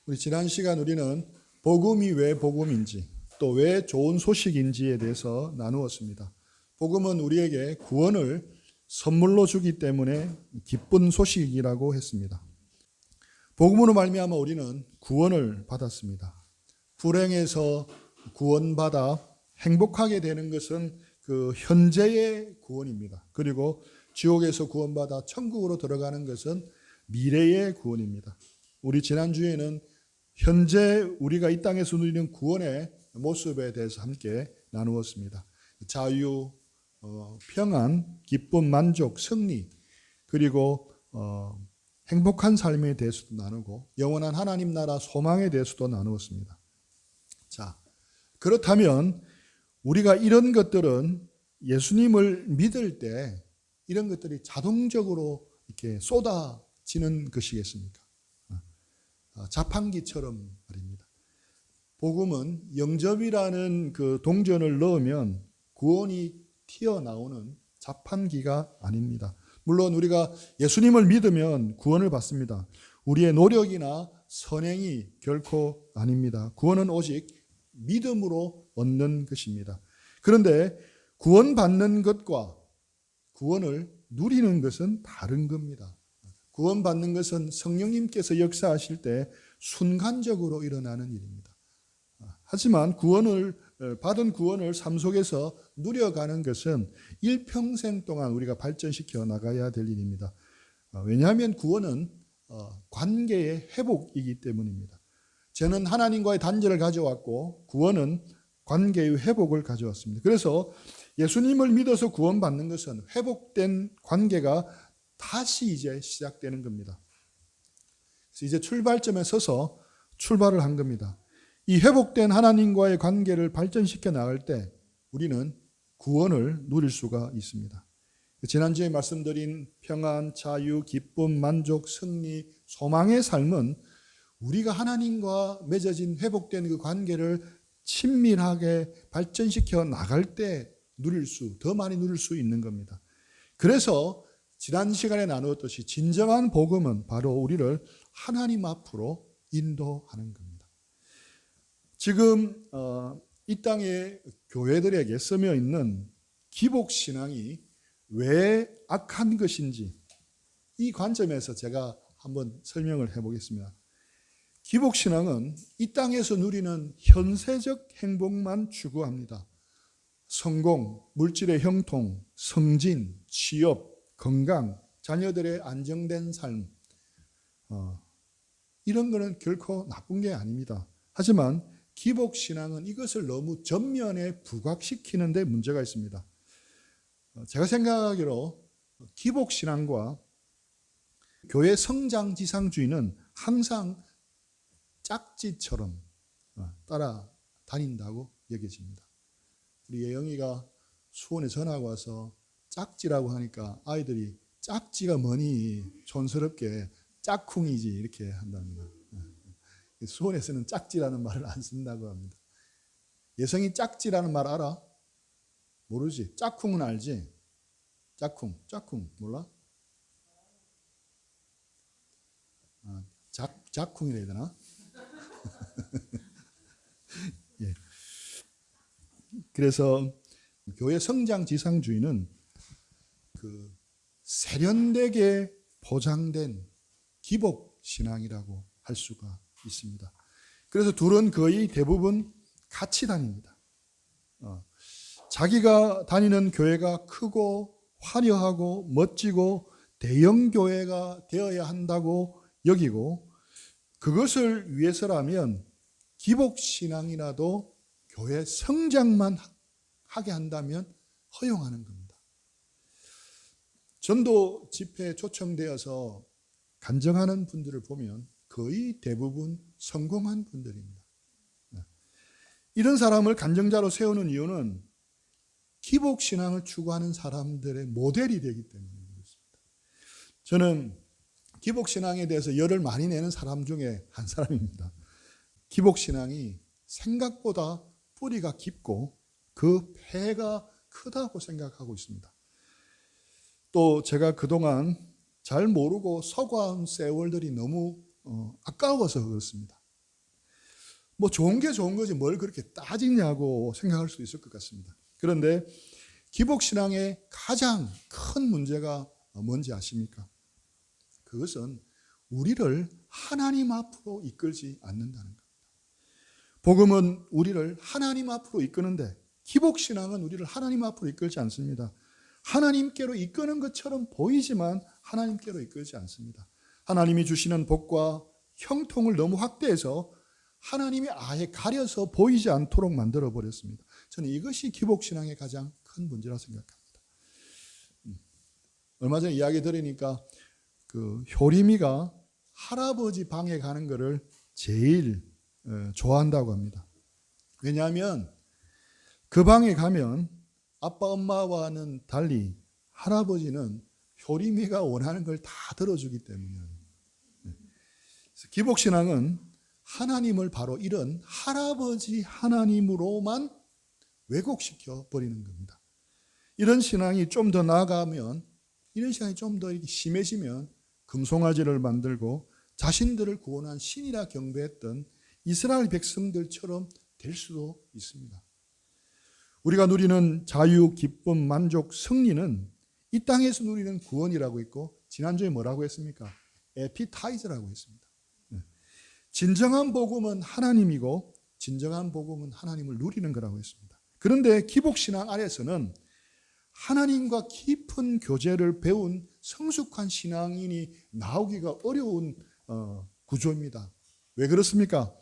우리 지난 시간 우리는 복음이 왜 복음인지 또 왜 좋은 소식인지에 대해서 나누었습니다. 복음은 우리에게 구원을 선물로 주기 때문에 기쁜 소식이라고 했습니다. 복음으로 말미암아 우리는 구원을 받았습니다. 불행에서 구원받아 행복하게 되는 것은 그 현재의 구원입니다. 그리고 지옥에서 구원받아 천국으로 들어가는 것은 미래의 구원입니다. 우리 지난주에는 현재 우리가 이 땅에서 누리는 구원의 모습에 대해서 함께 나누었습니다. 자유, 평안, 기쁨, 만족, 승리, 그리고 행복한 삶에 대해서도 나누고 영원한 하나님 나라 소망에 대해서도 나누었습니다. 자, 그렇다면 우리가 이런 것들은 예수님을 믿을 때 이런 것들이 자동적으로 이렇게 쏟아지는 것이겠습니까? 자판기처럼 말입니다. 복음은 영접이라는 그 동전을 넣으면 구원이 튀어나오는 자판기가 아닙니다. 물론 우리가 예수님을 믿으면 구원을 받습니다. 우리의 노력이나 선행이 결코 아닙니다. 구원은 오직 믿음으로 얻는 것입니다. 그런데 구원받는 것과 구원을 누리는 것은 다른 겁니다. 구원받는 것은 성령님께서 역사하실 때 순간적으로 일어나는 일입니다. 하지만 받은 구원을 삶 속에서 누려가는 것은 일평생 동안 우리가 발전시켜 나가야 될 일입니다. 왜냐하면 구원은 관계의 회복이기 때문입니다. 저는 하나님과의 단절을 가져왔고 구원은 관계의 회복을 가져왔습니다. 그래서 예수님을 믿어서 구원받는 것은 회복된 관계가 다시 이제 시작되는 겁니다. 그래서 이제 출발점에 서서 출발을 한 겁니다. 이 회복된 하나님과의 관계를 발전시켜 나갈 때 우리는 구원을 누릴 수가 있습니다. 지난주에 말씀드린 평안, 자유, 기쁨, 만족, 승리, 소망의 삶은 우리가 하나님과 맺어진 회복된 그 관계를 친밀하게 발전시켜 나갈 때 더 많이 누릴 수 있는 겁니다. 그래서 지난 시간에 나누었듯이 진정한 복음은 바로 우리를 하나님 앞으로 인도하는 겁니다. 지금 이 땅의 교회들에게 쓰여 있는 기복신앙이 왜 악한 것인지 이 관점에서 제가 한번 설명을 해보겠습니다. 기복신앙은 이 땅에서 누리는 현세적 행복만 추구합니다. 성공, 물질의 형통, 승진, 취업, 건강, 자녀들의 안정된 삶, 이런 거는 결코 나쁜 게 아닙니다. 하지만 기복신앙은 이것을 너무 전면에 부각시키는 데 문제가 있습니다. 제가 생각하기로 기복신앙과 교회 성장지상주의는 항상 짝지처럼 따라다닌다고 여겨집니다. 우리 예영이가 수원에 전화가 와서 짝지라고 하니까 아이들이 짝지가 뭐니 촌스럽게 짝쿵이지 이렇게 한답니다. 수원에서는 짝지라는 말을 안 쓴다고 합니다. 예성이 짝지라는 말 알아? 모르지? 짝쿵은 알지? 짝쿵 몰라? 짝쿵이라 해야 되나? 예. 그래서 교회 성장지상주의는 그 세련되게 포장된 기복신앙이라고 할 수가 있습니다. 그래서 둘은 거의 대부분 같이 다닙니다. 자기가 다니는 교회가 크고 화려하고 멋지고 대형 교회가 되어야 한다고 여기고 그것을 위해서라면 기복신앙이라도 교회 성장만 하게 한다면 허용하는 겁니다. 전도 집회에 초청되어서 간증하는 분들을 보면 거의 대부분 성공한 분들입니다. 이런 사람을 간증자로 세우는 이유는 기복신앙을 추구하는 사람들의 모델이 되기 때문에 그렇습니다. 저는 기복신앙에 대해서 열을 많이 내는 사람 중에 한 사람입니다. 기복신앙이 생각보다 뿌리가 깊고 그 폐가 크다고 생각하고 있습니다. 또 제가 그동안 잘 모르고 서과한 세월들이 너무 아까워서 그렇습니다. 뭐 좋은 게 좋은 거지 뭘 그렇게 따지냐고 생각할 수 있을 것 같습니다. 그런데 기복신앙의 가장 큰 문제가 뭔지 아십니까? 그것은 우리를 하나님 앞으로 이끌지 않는다는 겁니다. 복음은 우리를 하나님 앞으로 이끄는데 기복신앙은 우리를 하나님 앞으로 이끌지 않습니다. 하나님께로 이끄는 것처럼 보이지만 하나님께로 이끌지 않습니다. 하나님이 주시는 복과 형통을 너무 확대해서 하나님이 아예 가려서 보이지 않도록 만들어 버렸습니다. 저는 이것이 기복신앙의 가장 큰 문제라 생각합니다. 얼마 전에 이야기 들으니까 그 효림이가 할아버지 방에 가는 것을 제일 좋아한다고 합니다. 왜냐하면 그 방에 가면 아빠 엄마와는 달리 할아버지는 효림이가 원하는 걸 다 들어주기 때문이에요. 기복신앙은 하나님을 바로 이런 할아버지 하나님으로만 왜곡시켜 버리는 겁니다. 이런 신앙이 좀 더 나아가면, 이런 신앙이 좀 더 심해지면 금송아지를 만들고 자신들을 구원한 신이라 경배했던 이스라엘 백성들처럼 될 수도 있습니다. 우리가 누리는 자유, 기쁨, 만족, 승리는 이 땅에서 누리는 구원이라고 했고, 지난주에 뭐라고 했습니까? 에피타이저라고 했습니다. 진정한 복음은 하나님이고 진정한 복음은 하나님을 누리는 거라고 했습니다. 그런데 기복신앙 아래서는 하나님과 깊은 교제를 배운 성숙한 신앙인이 나오기가 어려운 구조입니다. 왜 그렇습니까?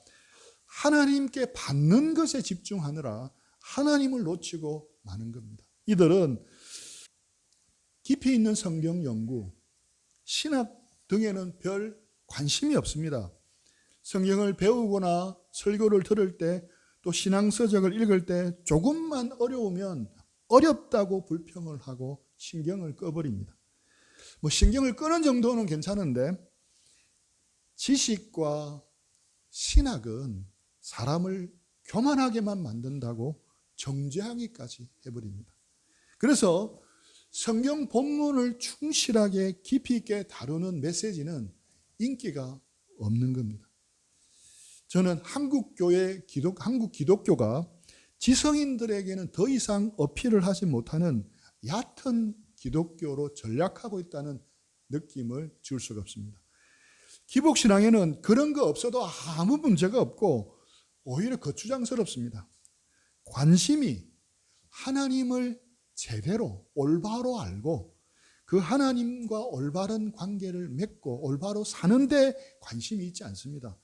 하나님께 받는 것에 집중하느라 하나님을 놓치고 마는 겁니다. 이들은 깊이 있는 성경 연구, 신학 등에는 별 관심이 없습니다. 성경을 배우거나 설교를 들을 때, 또 신앙서적을 읽을 때 조금만 어려우면 어렵다고 불평을 하고 신경을 꺼버립니다. 뭐 신경을 끄는 정도는 괜찮은데 지식과 신학은 사람을 교만하게만 만든다고 정죄하기까지 해버립니다. 그래서 성경 본문을 충실하게 깊이 있게 다루는 메시지는 인기가 없는 겁니다. 저는 한국 기독교가 지성인들에게는 더 이상 어필을 하지 못하는 얕은 기독교로 전락하고 있다는 느낌을 지울 수가 없습니다. 기복신앙에는 그런 거 없어도 아무 문제가 없고 오히려 거추장스럽습니다. 관심이 하나님을 제대로 올바로 알고 그 하나님과 올바른 관계를 맺고 올바로 사는데 관심이 있지 않습니다.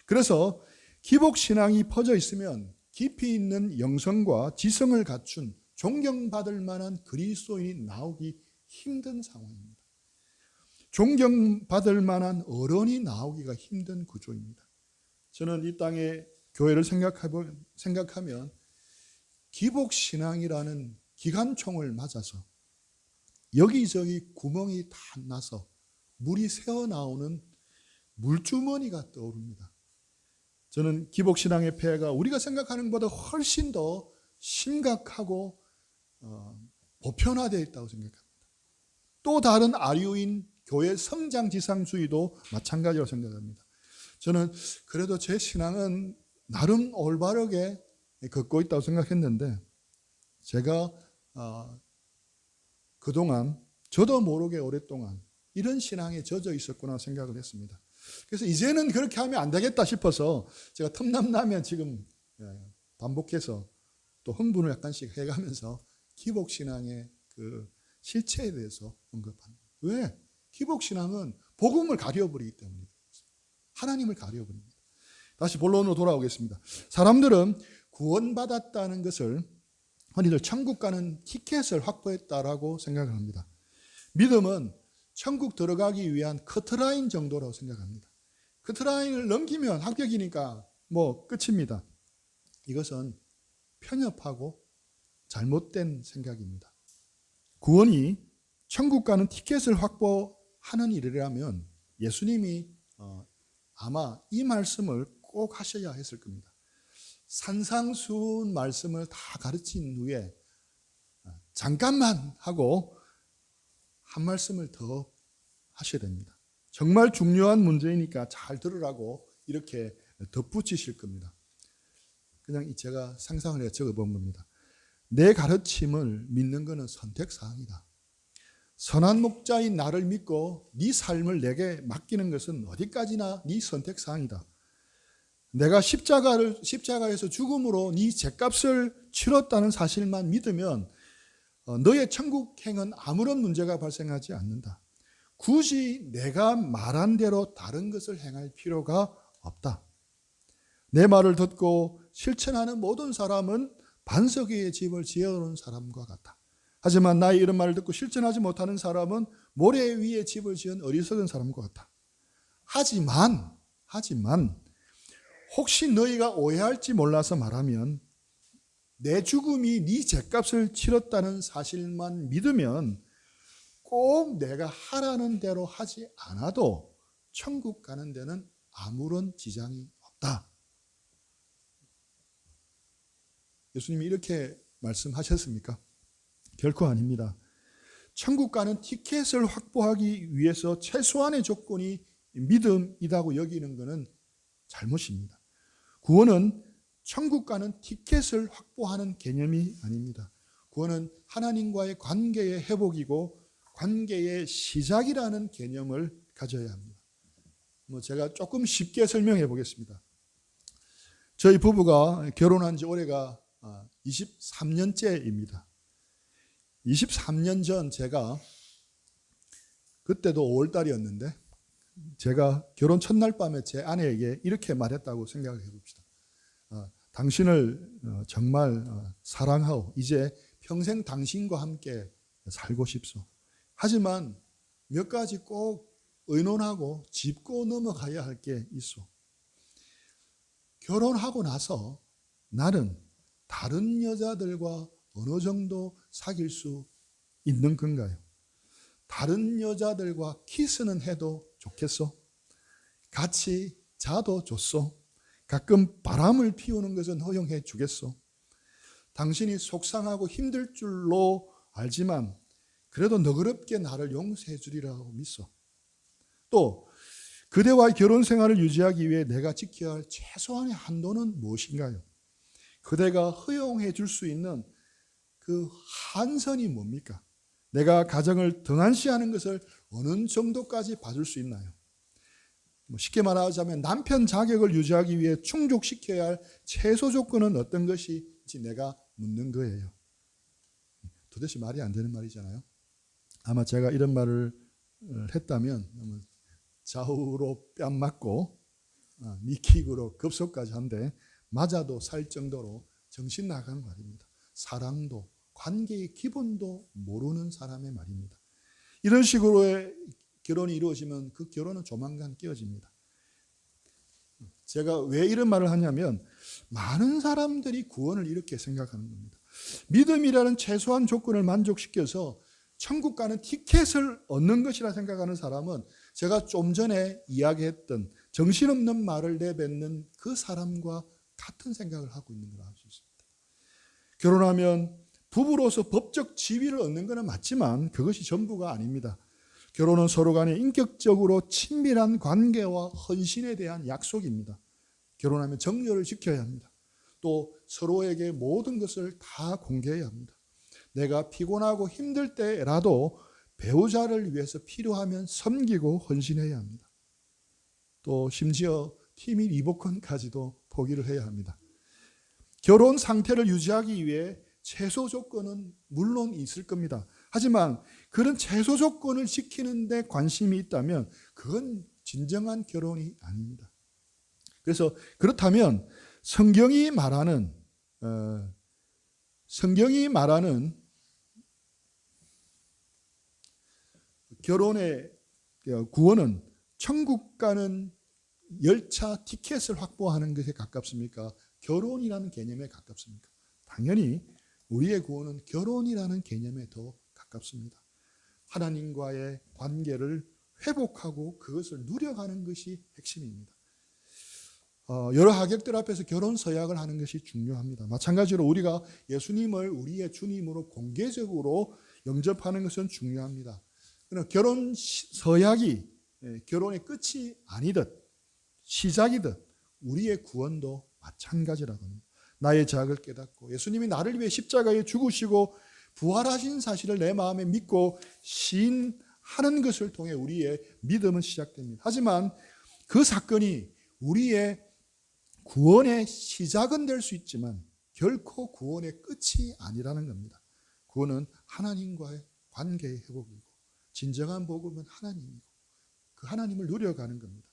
그래서 기복신앙이 퍼져 있으면 깊이 있는 영성과 지성을 갖춘 존경받을 만한 그리스도인이 나오기 힘든 상황입니다. 존경받을 만한 어른이 나오기가 힘든 구조입니다. 저는 이 땅의 교회를 생각하면 기복신앙이라는 기관총을 맞아서 여기저기 구멍이 다 나서 물이 새어나오는 물주머니가 떠오릅니다. 저는 기복신앙의 폐해가 우리가 생각하는 것보다 훨씬 더 심각하고 보편화되어 있다고 생각합니다. 또 다른 아류인 교회 성장지상주의도 마찬가지라고 생각합니다. 저는 그래도 제 신앙은 나름 올바르게 걷고 있다고 생각했는데 제가 그동안 저도 모르게 오랫동안 이런 신앙에 젖어 있었구나 생각을 했습니다. 그래서 이제는 그렇게 하면 안 되겠다 싶어서 제가 틈남 나면 지금 반복해서 또 흥분을 약간씩 해가면서 기복신앙의 그 실체에 대해서 언급합니다. 왜? 기복신앙은 복음을 가려버리기 때문입니다. 하나님을 가려버립니다. 다시 본론으로 돌아오겠습니다. 사람들은 구원받았다는 것을 흔히들 천국 가는 티켓을 확보했다라고 생각을 합니다. 믿음은 천국 들어가기 위한 커트라인 정도라고 생각합니다. 커트라인을 넘기면 합격이니까 뭐 끝입니다. 이것은 편협하고 잘못된 생각입니다. 구원이 천국 가는 티켓을 확보하는 일이라면 예수님이 아마 이 말씀을 꼭 하셔야 했을 겁니다. 산상수훈 말씀을 다 가르친 후에 잠깐만 하고 한 말씀을 더 하셔야 됩니다. 정말 중요한 문제이니까 잘 들으라고 이렇게 덧붙이실 겁니다. 그냥 제가 상상을 해 적어본 겁니다. 내 가르침을 믿는 것은 선택사항이다. 선한 목자인 나를 믿고 네 삶을 내게 맡기는 것은 어디까지나 네 선택사항이다. 내가 십자가에서 죽음으로 네 죗값을 치렀다는 사실만 믿으면 너의 천국행은 아무런 문제가 발생하지 않는다. 굳이 내가 말한 대로 다른 것을 행할 필요가 없다. 내 말을 듣고 실천하는 모든 사람은 반석 위에 집을 지어놓은 사람과 같다. 하지만 나의 이런 말을 듣고 실천하지 못하는 사람은 모래 위에 집을 지은 어리석은 사람과 같다. 하지만 혹시 너희가 오해할지 몰라서 말하면 내 죽음이 네 죗값을 치렀다는 사실만 믿으면 꼭 내가 하라는 대로 하지 않아도 천국 가는 데는 아무런 지장이 없다. 예수님이 이렇게 말씀하셨습니까? 결코 아닙니다. 천국 가는 티켓을 확보하기 위해서 최소한의 조건이 믿음이라고 여기는 것은 잘못입니다. 구원은 천국 가는 티켓을 확보하는 개념이 아닙니다. 구원은 하나님과의 관계의 회복이고 관계의 시작이라는 개념을 가져야 합니다. 제가 조금 쉽게 설명해 보겠습니다. 저희 부부가 결혼한 지 올해가 23년째입니다. 23년 전 제가 그때도 5월달이었는데 제가 결혼 첫날 밤에 제 아내에게 이렇게 말했다고 생각을 해봅시다. 당신을 정말 사랑하고 이제 평생 당신과 함께 살고 싶소. 하지만 몇 가지 꼭 의논하고 짚고 넘어가야 할 게 있어. 결혼하고 나서 나는 다른 여자들과 어느 정도 사귈 수 있는 건가요? 다른 여자들과 키스는 해도 좋겠어? 같이 자도 좋소? 가끔 바람을 피우는 것은 허용해 주겠소? 당신이 속상하고 힘들 줄로 알지만 그래도 너그럽게 나를 용서해 주리라고 믿소. 또 그대와의 결혼 생활을 유지하기 위해 내가 지켜야 할 최소한의 한도는 무엇인가요? 그대가 허용해 줄 수 있는 그 한선이 뭡니까? 내가 가정을 등한시하는 것을 어느 정도까지 봐줄 수 있나요? 쉽게 말하자면 남편 자격을 유지하기 위해 충족시켜야 할 최소 조건은 어떤 것인지 내가 묻는 거예요. 도대체 말이 안 되는 말이잖아요. 아마 제가 이런 말을 했다면 좌우로 뺨 맞고 니킥으로 급속까지 한데 맞아도 살 정도로 정신 나가는 말입니다. 사랑도 관계의 기본도 모르는 사람의 말입니다. 이런 식으로의 결혼이 이루어지면 그 결혼은 조만간 깨어집니다. 제가 왜 이런 말을 하냐면 많은 사람들이 구원을 이렇게 생각하는 겁니다. 믿음이라는 최소한 조건을 만족시켜서 천국 가는 티켓을 얻는 것이라 생각하는 사람은 제가 좀 전에 이야기했던 정신없는 말을 내뱉는 그 사람과 같은 생각을 하고 있는 걸 알 수 있습니다. 결혼하면 부부로서 법적 지위를 얻는 것은 맞지만 그것이 전부가 아닙니다. 결혼은 서로 간에 인격적으로 친밀한 관계와 헌신에 대한 약속입니다. 결혼하면 정려를 지켜야 합니다. 또 서로에게 모든 것을 다 공개해야 합니다. 내가 피곤하고 힘들 때라도 배우자를 위해서 필요하면 섬기고 헌신해야 합니다. 또 심지어 팀이 리모컨까지도 포기를 해야 합니다. 결혼 상태를 유지하기 위해 최소 조건은 물론 있을 겁니다. 하지만 그런 최소 조건을 지키는 데 관심이 있다면 그건 진정한 결혼이 아닙니다. 그래서 그렇다면 성경이 말하는 결혼의 구원은 천국 가는 열차 티켓을 확보하는 것에 가깝습니까? 결혼이라는 개념에 가깝습니까? 당연히 우리의 구원은 결혼이라는 개념에 더 가깝습니다. 하나님과의 관계를 회복하고 그것을 누려가는 것이 핵심입니다. 여러 하객들 앞에서 결혼 서약을 하는 것이 중요합니다. 마찬가지로 우리가 예수님을 우리의 주님으로 공개적으로 영접하는 것은 중요합니다. 그러나 결혼 서약이 결혼의 끝이 아니듯 시작이듯 우리의 구원도 마찬가지라고 합니다. 나의 자학을 깨닫고 예수님이 나를 위해 십자가에 죽으시고 부활하신 사실을 내 마음에 믿고 시인하는 것을 통해 우리의 믿음은 시작됩니다. 하지만 그 사건이 우리의 구원의 시작은 될 수 있지만 결코 구원의 끝이 아니라는 겁니다. 구원은 하나님과의 관계의 회복이고 진정한 복음은 하나님이고 그 하나님을 누려가는 겁니다.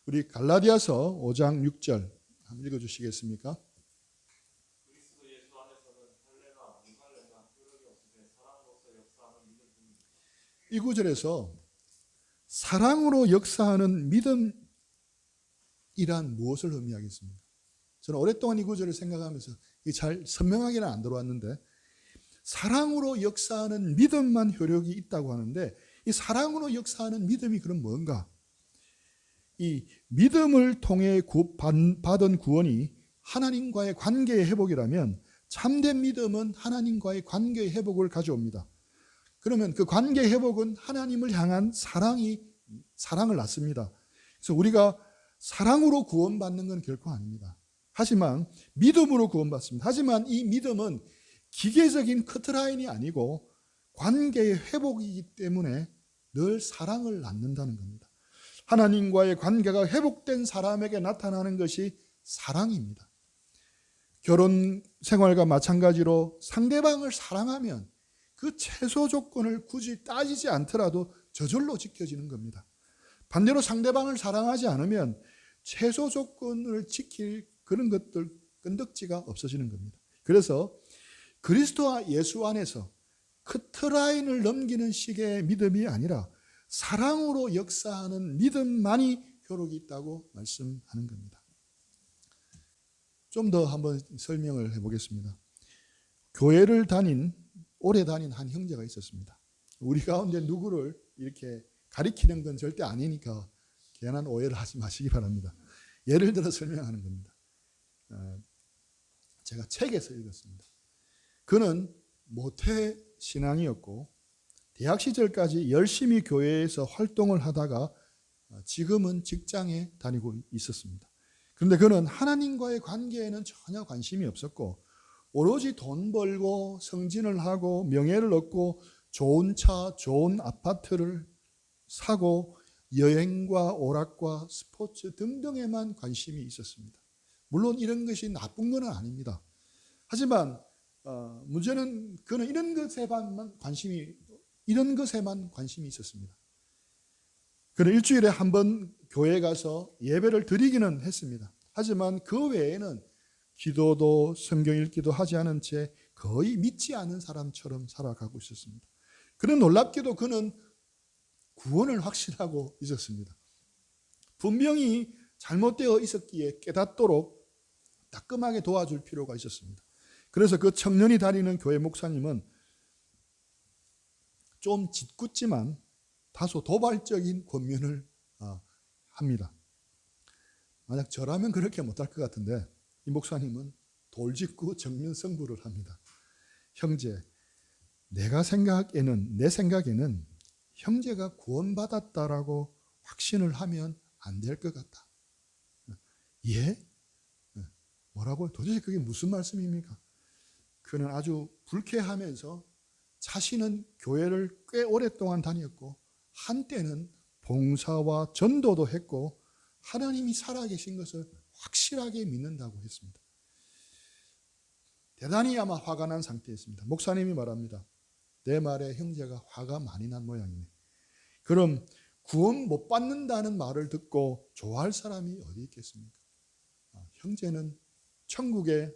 우리 갈라디아서 5장 6절 한번 읽어주시겠습니까? 그리스도 예수 안에서는 할례나 무할례나 효력이 없으되 사랑으로서 역사하는 믿음뿐입니다. 이 구절에서 사랑으로 역사하는 믿음이란 무엇을 의미하겠습니까? 저는 오랫동안 이 구절을 생각하면서 잘 선명하게는 안 들어왔는데 사랑으로 역사하는 믿음만 효력이 있다고 하는데 이 사랑으로 역사하는 믿음이 그럼 뭔가? 이 믿음을 통해 받은 구원이 하나님과의 관계의 회복이라면 참된 믿음은 하나님과의 관계의 회복을 가져옵니다. 그러면 그 관계의 회복은 하나님을 향한 사랑을 낳습니다. 그래서 우리가 사랑으로 구원받는 건 결코 아닙니다. 하지만 믿음으로 구원받습니다. 하지만 이 믿음은 기계적인 커트라인이 아니고 관계의 회복이기 때문에 늘 사랑을 낳는다는 겁니다. 하나님과의 관계가 회복된 사람에게 나타나는 것이 사랑입니다. 결혼 생활과 마찬가지로 상대방을 사랑하면 그 최소 조건을 굳이 따지지 않더라도 저절로 지켜지는 겁니다. 반대로 상대방을 사랑하지 않으면 최소 조건을 지킬 그런 것들 끈덕지가 없어지는 겁니다. 그래서 그리스도와 예수 안에서 커트라인을 넘기는 식의 믿음이 아니라 사랑으로 역사하는 믿음만이 효력이 있다고 말씀하는 겁니다. 좀 더 한번 설명을 해보겠습니다. 교회를 오래 다닌 한 형제가 있었습니다. 우리 가운데 누구를 이렇게 가리키는 건 절대 아니니까 괜한 오해를 하지 마시기 바랍니다. 예를 들어 설명하는 겁니다. 제가 책에서 읽었습니다. 그는 모태 신앙이었고 대학 시절까지 열심히 교회에서 활동을 하다가 지금은 직장에 다니고 있었습니다. 그런데 그는 하나님과의 관계에는 전혀 관심이 없었고 오로지 돈 벌고 성진을 하고 명예를 얻고 좋은 차, 좋은 아파트를 사고 여행과 오락과 스포츠 등등에만 관심이 있었습니다. 물론 이런 것이 나쁜 건 아닙니다. 하지만 문제는 그는 이런 것에만 관심이 있었습니다. 그는 일주일에 한 번 교회에 가서 예배를 드리기는 했습니다. 하지만 그 외에는 기도도 성경 읽기도 하지 않은 채 거의 믿지 않은 사람처럼 살아가고 있었습니다. 그는 놀랍게도 그는 구원을 확신하고 있었습니다. 분명히 잘못되어 있었기에 깨닫도록 따끔하게 도와줄 필요가 있었습니다. 그래서 그 청년이 다니는 교회 목사님은 좀 짓궂지만 다소 도발적인 권면을 합니다. 만약 저라면 그렇게 못할 것 같은데 이 목사님은 돌직구 정면 승부를 합니다. 형제, 내 생각에는 형제가 구원받았다라고 확신을 하면 안 될 것 같다. 예? 뭐라고요? 도대체 그게 무슨 말씀입니까? 그는 아주 불쾌하면서 자신은 교회를 꽤 오랫동안 다녔고 한때는 봉사와 전도도 했고 하나님이 살아계신 것을 확실하게 믿는다고 했습니다. 대단히 아마 화가 난 상태였습니다. 목사님이 말합니다. 내 말에 형제가 화가 많이 난 모양이네. 그럼 구원 못 받는다는 말을 듣고 좋아할 사람이 어디 있겠습니까? 형제는 천국에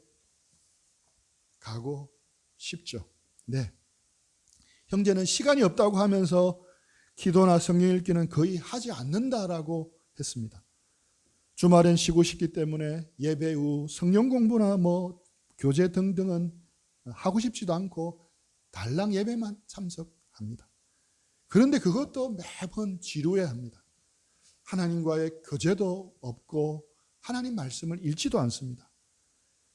가고 싶죠. 네. 형제는 시간이 없다고 하면서 기도나 성경 읽기는 거의 하지 않는다라고 했습니다. 주말엔 쉬고 싶기 때문에 예배 후 성경 공부나 교제 등등은 하고 싶지도 않고 달랑 예배만 참석합니다. 그런데 그것도 매번 지루해합니다. 하나님과의 교제도 없고 하나님 말씀을 읽지도 않습니다.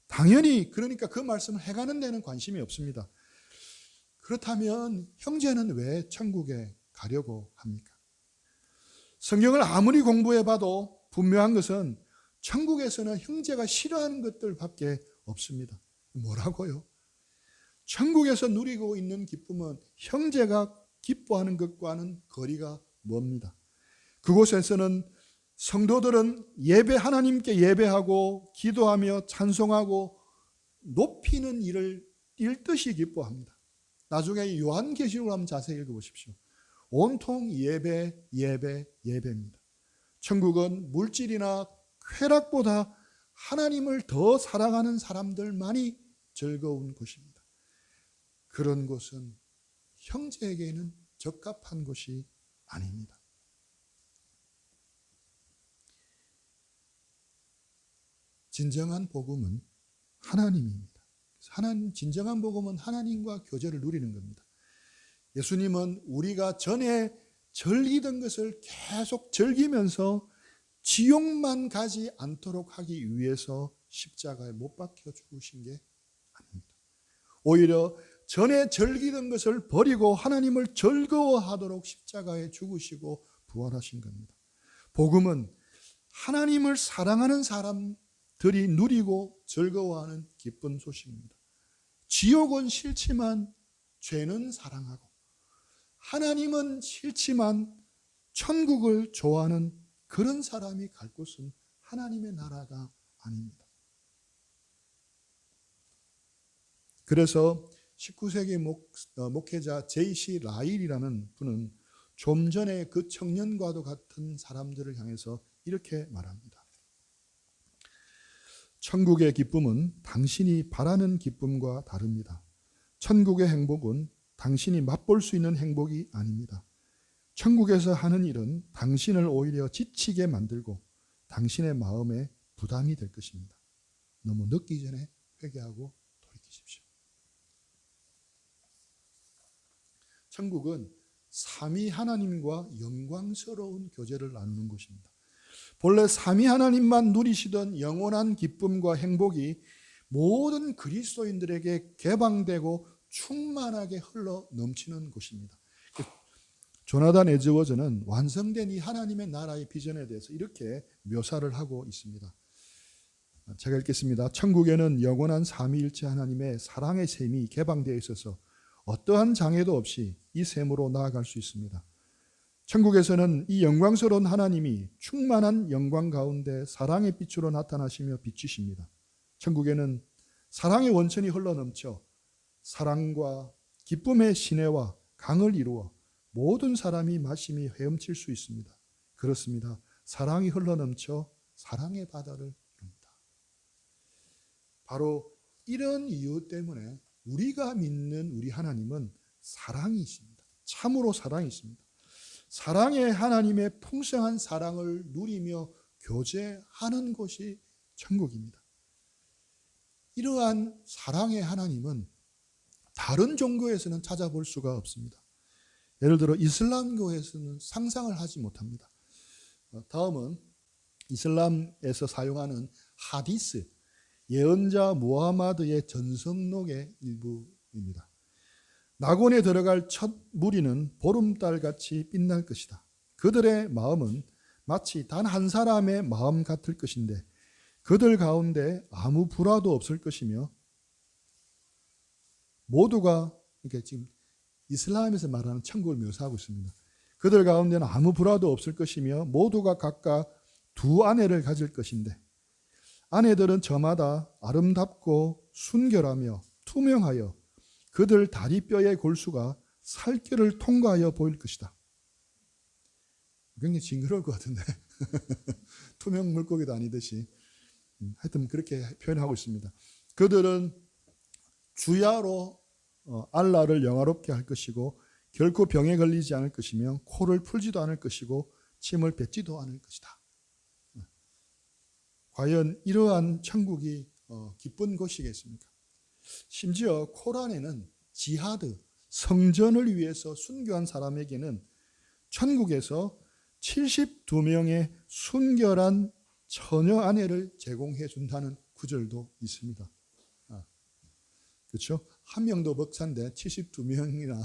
당연히 그러니까 그 말씀을 해가는 데는 관심이 없습니다. 그렇다면 형제는 왜 천국에 가려고 합니까? 성경을 아무리 공부해봐도 분명한 것은 천국에서는 형제가 싫어하는 것들밖에 없습니다. 뭐라고요? 천국에서 누리고 있는 기쁨은 형제가 기뻐하는 것과는 거리가 멉니다. 그곳에서는 성도들은 하나님께 예배하고 기도하며 찬송하고 높이는 일을 뛸듯이 기뻐합니다. 나중에 요한계시록을 한번 자세히 읽어보십시오. 온통 예배입니다. 천국은 물질이나 쾌락보다 하나님을 더 사랑하는 사람들만이 즐거운 곳입니다. 그런 곳은 형제에게는 적합한 곳이 아닙니다. 진정한 복음은 하나님입니다. 진정한 복음은 하나님과 교제를 누리는 겁니다. 예수님은 우리가 전에 즐기던 것을 계속 즐기면서 지옥만 가지 않도록 하기 위해서 십자가에 못 박혀 죽으신 게 아닙니다. 오히려 전에 즐기던 것을 버리고 하나님을 즐거워하도록 십자가에 죽으시고 부활하신 겁니다. 복음은 하나님을 사랑하는 사람들이 누리고 즐거워하는 기쁜 소식입니다. 지옥은 싫지만 죄는 사랑하고, 하나님은 싫지만 천국을 좋아하는 그런 사람이 갈 곳은 하나님의 나라가 아닙니다. 그래서 19세기 목회자 J.C. 라일이라는 분은 좀 전에 그 청년과도 같은 사람들을 향해서 이렇게 말합니다. 천국의 기쁨은 당신이 바라는 기쁨과 다릅니다. 천국의 행복은 당신이 맛볼 수 있는 행복이 아닙니다. 천국에서 하는 일은 당신을 오히려 지치게 만들고 당신의 마음에 부담이 될 것입니다. 너무 늦기 전에 회개하고 돌이키십시오. 천국은 삼위 하나님과 영광스러운 교제를 나누는 곳입니다. 본래 삼위 하나님만 누리시던 영원한 기쁨과 행복이 모든 그리스도인들에게 개방되고 충만하게 흘러 넘치는 곳입니다. 조나단 에즈워즈는 완성된 이 하나님의 나라의 비전에 대해서 이렇게 묘사를 하고 있습니다. 제가 읽겠습니다. 천국에는 영원한 삼위일체 하나님의 사랑의 셈이 개방되어 있어서 어떠한 장애도 없이 이 셈으로 나아갈 수 있습니다. 천국에서는 이 영광스러운 하나님이 충만한 영광 가운데 사랑의 빛으로 나타나시며 비치십니다. 천국에는 사랑의 원천이 흘러넘쳐 사랑과 기쁨의 시내와 강을 이루어 모든 사람이 마심이 헤엄칠 수 있습니다. 그렇습니다. 사랑이 흘러넘쳐 사랑의 바다를 이룹니다. 바로 이런 이유 때문에 우리가 믿는 우리 하나님은 사랑이 있습니다. 참으로 사랑이 있습니다. 사랑의 하나님의 풍성한 사랑을 누리며 교제하는 곳이 천국입니다. 이러한 사랑의 하나님은 다른 종교에서는 찾아볼 수가 없습니다. 예를 들어 이슬람교에서는 상상을 하지 못합니다. 다음은 이슬람에서 사용하는 하디스, 예언자 무하마드의 전성록의 일부입니다. 낙원에 들어갈 첫 무리는 보름달같이 빛날 것이다. 그들의 마음은 마치 단 한 사람의 마음 같을 것인데 그들 가운데 아무 불화도 없을 것이며 모두가, 이렇게 지금 이슬람에서 말하는 천국을 묘사하고 있습니다. 그들 가운데는 아무 불화도 없을 것이며 모두가 각각 두 아내를 가질 것인데 아내들은 저마다 아름답고 순결하며 투명하여 그들 다리뼈의 골수가 살결을 통과하여 보일 것이다. 굉장히 징그러울 것 같은데 투명 물고기도 아니듯이 하여튼 그렇게 표현하고 있습니다. 그들은 주야로 알라를 영화롭게 할 것이고 결코 병에 걸리지 않을 것이며 코를 풀지도 않을 것이고 침을 뱉지도 않을 것이다. 과연 이러한 천국이 기쁜 곳이겠습니까? 심지어 코란에는 지하드, 성전을 위해서 순교한 사람에게는 천국에서 72명의 순결한 처녀 아내를 제공해 준다는 구절도 있습니다. 그렇죠? 한 명도 벅찬데 72명이나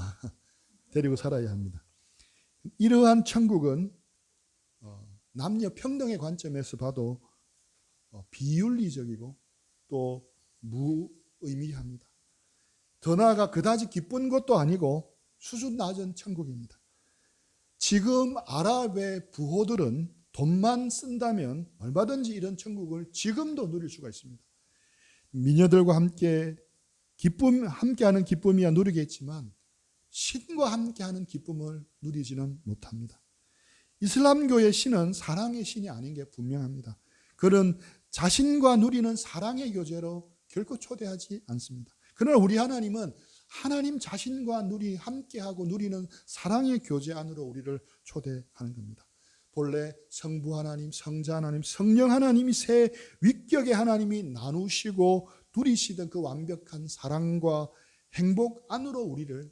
데리고 살아야 합니다. 이러한 천국은 남녀 평등의 관점에서 봐도 비윤리적이고 또 무의미합니다. 더 나아가 그다지 기쁜 것도 아니고 수준 낮은 천국입니다. 지금 아랍의 부호들은 돈만 쓴다면 얼마든지 이런 천국을 지금도 누릴 수가 있습니다. 미녀들과 함께하는 기쁨이야 누리겠지만 신과 함께하는 기쁨을 누리지는 못합니다. 이슬람교의 신은 사랑의 신이 아닌 게 분명합니다. 그런 자신과 누리는 사랑의 교제로 결코 초대하지 않습니다. 그러나 우리 하나님은 하나님 자신과 함께하고 누리는 사랑의 교제 안으로 우리를 초대하는 겁니다. 본래 성부 하나님, 성자 하나님, 성령 하나님이 세 위격의 하나님이 나누시고 누리시던 그 완벽한 사랑과 행복 안으로 우리를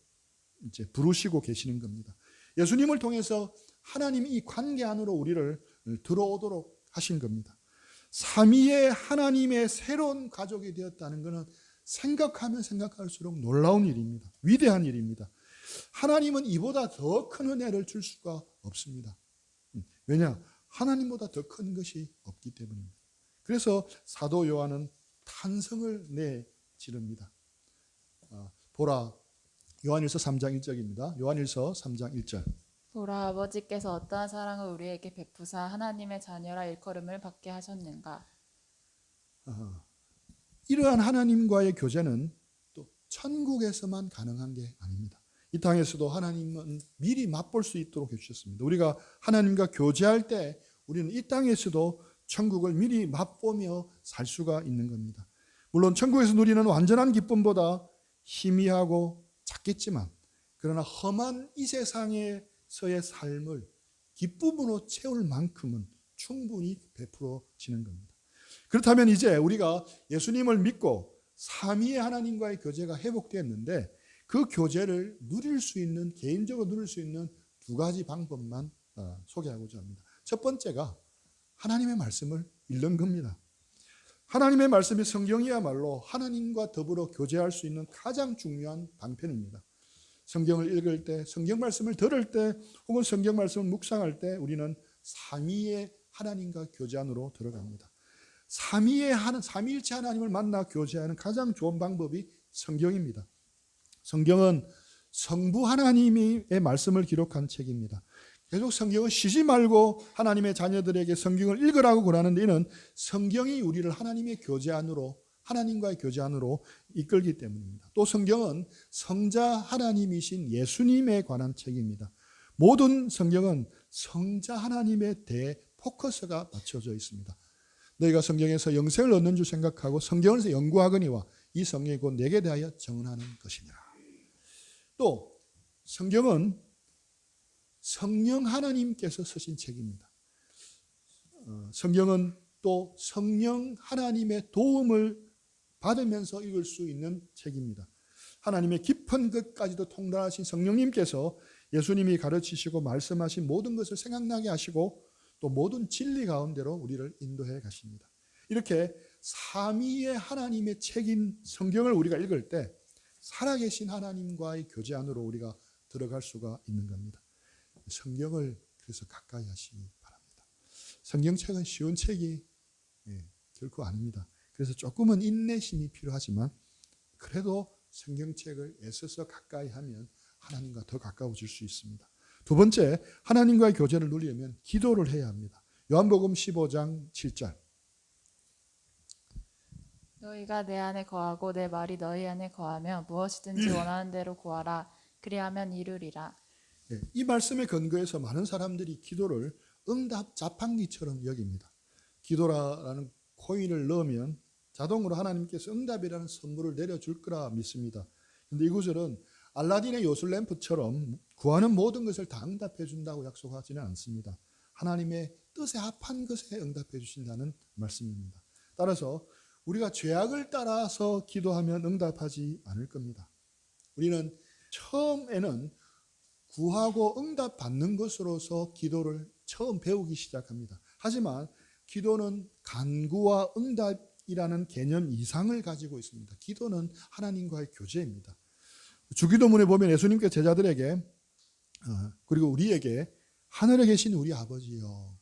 이제 부르시고 계시는 겁니다. 예수님을 통해서 하나님이 이 관계 안으로 우리를 들어오도록 하신 겁니다. 삼위의 하나님의 새로운 가족이 되었다는 것은 생각하면 생각할수록 놀라운 일입니다. 위대한 일입니다. 하나님은 이보다 더 큰 은혜를 줄 수가 없습니다. 왜냐? 하나님보다 더 큰 것이 없기 때문입니다. 그래서 사도 요한은 탄성을 내지릅니다. 보라, 요한일서 3장 1절입니다. 요한일서 3장 1절. 보라, 아버지께서 어떠한 사랑을 우리에게 베푸사 하나님의 자녀라 일컬음을 받게 하셨는가. 이러한 하나님과의 교제는 또 천국에서만 가능한 게 아닙니다. 이 땅에서도 하나님은 미리 맛볼 수 있도록 해주셨습니다. 우리가 하나님과 교제할 때 우리는 이 땅에서도 천국을 미리 맛보며 살 수가 있는 겁니다. 물론 천국에서 누리는 완전한 기쁨보다 희미하고 작겠지만 그러나 험한 이 세상에서의 삶을 기쁨으로 채울 만큼은 충분히 베풀어지는 겁니다. 그렇다면 이제 우리가 예수님을 믿고 삼위의 하나님과의 교제가 회복되었는데 그 교제를 누릴 수 있는, 개인적으로 누릴 수 있는 두 가지 방법만 소개하고자 합니다. 첫 번째가 하나님의 말씀을 읽는 겁니다. 하나님의 말씀이 성경이야말로 하나님과 더불어 교제할 수 있는 가장 중요한 방편입니다. 성경을 읽을 때, 성경 말씀을 들을 때, 혹은 성경 말씀을 묵상할 때 우리는 삼위의 하나님과 교제 안으로 들어갑니다. 삼위일체 하나님을 만나 교제하는 가장 좋은 방법이 성경입니다. 성경은 성부 하나님의 말씀을 기록한 책입니다. 계속 성경을 쉬지 말고 하나님의 자녀들에게 성경을 읽으라고 권하는데 이는 성경이 우리를 하나님의 교제 안으로, 하나님과의 교제 안으로 이끌기 때문입니다. 또 성경은 성자 하나님이신 예수님에 관한 책입니다. 모든 성경은 성자 하나님에 대해 포커스가 맞춰져 있습니다. 너희가 성경에서 영생을 얻는 줄 생각하고 성경에서 연구하거니와 이 성경이 곧 내게 대하여 증언하는 것이니라. 또 성경은 성령 하나님께서 쓰신 책입니다. 성경은 또 성령 하나님의 도움을 받으면서 읽을 수 있는 책입니다. 하나님의 깊은 것까지도 통달하신 성령님께서 예수님이 가르치시고 말씀하신 모든 것을 생각나게 하시고 또 모든 진리 가운데로 우리를 인도해 가십니다. 이렇게 삼위의 하나님의 책인 성경을 우리가 읽을 때 살아계신 하나님과의 교제 안으로 우리가 들어갈 수가 있는 겁니다. 성경을 그래서 가까이 하시기 바랍니다. 성경책은 쉬운 책이 결코 아닙니다. 그래서 조금은 인내심이 필요하지만 그래도 성경책을 애써서 가까이 하면 하나님과 더 가까워질 수 있습니다. 두 번째, 하나님과의 교제를 누리려면 기도를 해야 합니다. 요한복음 15장 7절. 너희가 내 안에 거하고 내 말이 너희 안에 거하며 무엇이든지 원하는 대로 구하라. 그리하면 이루리라. 이 말씀에 근거해서 많은 사람들이 기도를 응답 자판기처럼 여깁니다. 기도라는 코인을 넣으면 자동으로 하나님께서 응답이라는 선물을 내려줄 거라 믿습니다. 그런데 이 구절은 알라딘의 요술램프처럼 구하는 모든 것을 다 응답해 준다고 약속하지는 않습니다. 하나님의 뜻에 합한 것에 응답해 주신다는 말씀입니다. 따라서 우리가 죄악을 따라서 기도하면 응답하지 않을 겁니다. 우리는 처음에는 구하고 응답받는 것으로서 기도를 처음 배우기 시작합니다. 하지만 기도는 간구와 응답이라는 개념 이상을 가지고 있습니다. 기도는 하나님과의 교제입니다. 주기도문에 보면 예수님께서 제자들에게 그리고 우리에게 하늘에 계신 우리 아버지여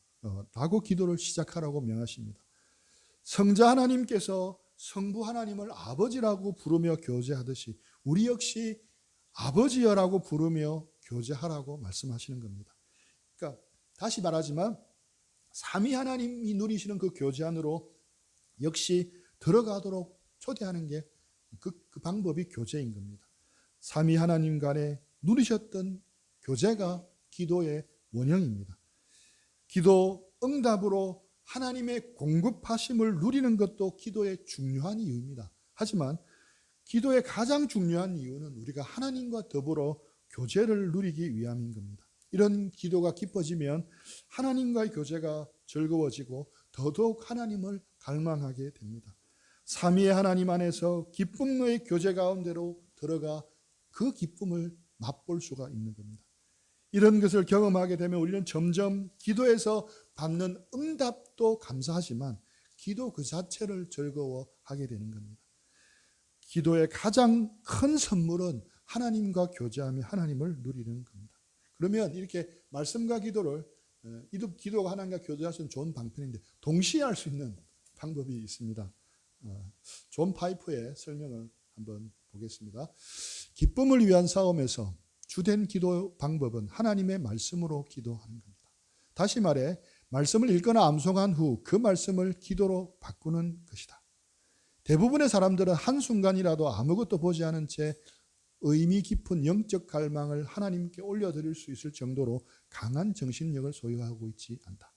라고 기도를 시작하라고 명하십니다. 성자 하나님께서 성부 하나님을 아버지라고 부르며 교제하듯이 우리 역시 아버지여라고 부르며 교제하라고 말씀하시는 겁니다. 그러니까 다시 말하지만 삼위 하나님이 누리시는 그 교제 안으로 역시 들어가도록 초대하는 게 그 방법이 교제인 겁니다. 삼위 하나님 간에 누리셨던 교제가 기도의 원형입니다. 기도 응답으로 하나님의 공급하심을 누리는 것도 기도의 중요한 이유입니다. 하지만 기도의 가장 중요한 이유는 우리가 하나님과 더불어 교제를 누리기 위함인 겁니다. 이런 기도가 깊어지면 하나님과의 교제가 즐거워지고 더더욱 하나님을 갈망하게 됩니다. 삼위의 하나님 안에서 기쁨의 교제 가운데로 들어가 그 기쁨을 맛볼 수가 있는 겁니다. 이런 것을 경험하게 되면 우리는 점점 기도에서 받는 응답도 감사하지만 기도 그 자체를 즐거워하게 되는 겁니다. 기도의 가장 큰 선물은 하나님과 교제하며 하나님을 누리는 겁니다. 그러면 이렇게 말씀과 기도를 기도가 하나님과 교제할 수 있는 좋은 방편인데 동시에 할 수 있는 방법이 있습니다. 존 파이프의 설명을 한번 보겠습니다. 기쁨을 위한 싸움에서 주된 기도 방법은 하나님의 말씀으로 기도하는 겁니다. 다시 말해 말씀을 읽거나 암송한 후 그 말씀을 기도로 바꾸는 것이다. 대부분의 사람들은 한순간이라도 아무것도 보지 않은 채 의미 깊은 영적 갈망을 하나님께 올려드릴 수 있을 정도로 강한 정신력을 소유하고 있지 않다.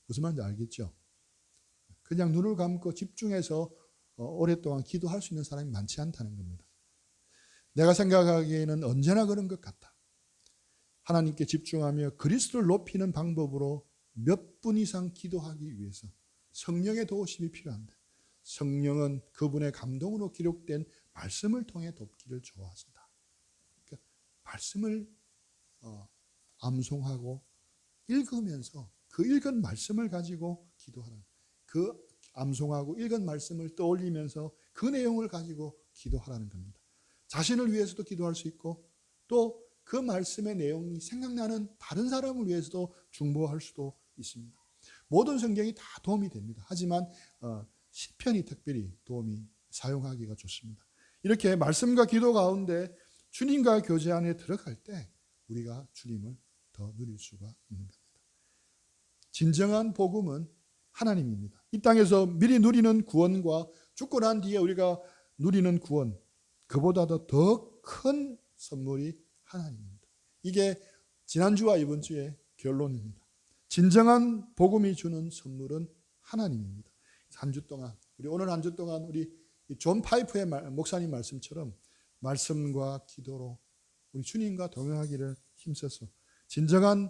무슨 말인지 알겠죠? 그냥 눈을 감고 집중해서 오랫동안 기도할 수 있는 사람이 많지 않다는 겁니다. 내가 생각하기에는 언제나 그런 것 같다. 하나님께 집중하며 그리스도를 높이는 방법으로 몇 분 이상 기도하기 위해서 성령의 도우심이 필요한데 성령은 그분의 감동으로 기록된 말씀을 통해 돕기를 좋아하신다. 그러니까 말씀을 암송하고 읽으면서 그 읽은 말씀을 가지고 기도하는, 그 암송하고 읽은 말씀을 떠올리면서 그 내용을 가지고 기도하라는 겁니다. 자신을 위해서도 기도할 수 있고 또 그 말씀의 내용이 생각나는 다른 사람을 위해서도 중보할 수도 있습니다. 모든 성경이 다 도움이 됩니다. 하지만 시편이 특별히 도움이 사용하기가 좋습니다. 이렇게 말씀과 기도 가운데 주님과 교제 안에 들어갈 때 우리가 주님을 더 누릴 수가 있는 겁니다. 진정한 복음은 하나님입니다. 이 땅에서 미리 누리는 구원과 죽고 난 뒤에 우리가 누리는 구원, 그보다도 더 큰 선물이 하나님입니다. 이게 지난주와 이번 주의 결론입니다. 진정한 복음이 주는 선물은 하나님입니다. 한 주 동안, 오늘 한 주 동안 우리 존 파이프의 목사님 말씀처럼 말씀과 기도로 우리 주님과 동행하기를 힘써서 진정한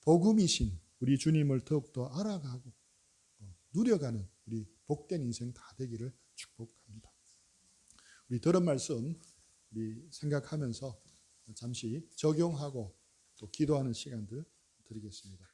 복음이신 우리 주님을 더욱더 알아가고 누려가는 우리 복된 인생 다 되기를 축복합니다. 우리 들은 말씀 우리 생각하면서 잠시 적용하고 또 기도하는 시간들 드리겠습니다.